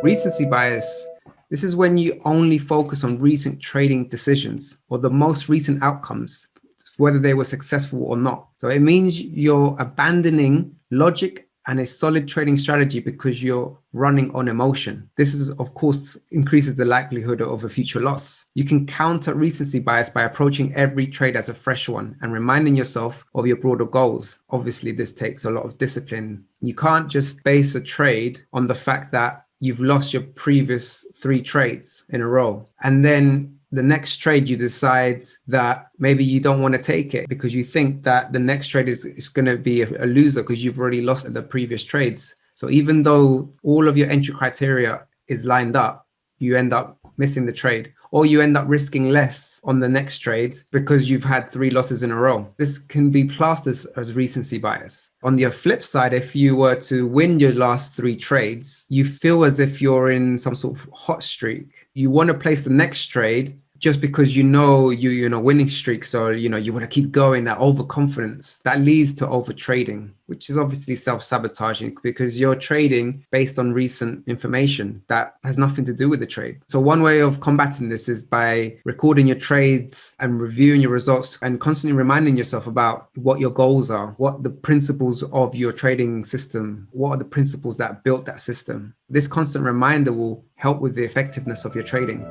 Recency bias. This is when you only focus on recent trading decisions or the most recent outcomes, whether they were successful or not. So it means you're abandoning logic and a solid trading strategy because you're running on emotion. This is, of course, increases the likelihood of a future loss. You can counter recency bias by approaching every trade as a fresh one and reminding yourself of your broader goals. Obviously, this takes a lot of discipline. You can't just base a trade on the fact that you've lost your previous 3 trades in a row, and then the next trade you decide that maybe you don't want to take it because you think that the next trade is going to be a loser because you've already lost the previous trades. So even though all of your entry criteria is lined up, you end up missing the trade, or you end up risking less on the next trade because you've had 3 losses in a row. This can be classed as recency bias. On the flip side, if you were to win your last 3 trades, you feel as if you're in some sort of hot streak. You want to place the next trade just because you're in a winning streak. So, you want to keep going. That overconfidence that leads to over trading, which is obviously self-sabotaging because you're trading based on recent information that has nothing to do with the trade. So one way of combating this is by recording your trades and reviewing your results and constantly reminding yourself about what your goals are, what the principles of your trading system, what are the principles that built that system. This constant reminder will help with the effectiveness of your trading.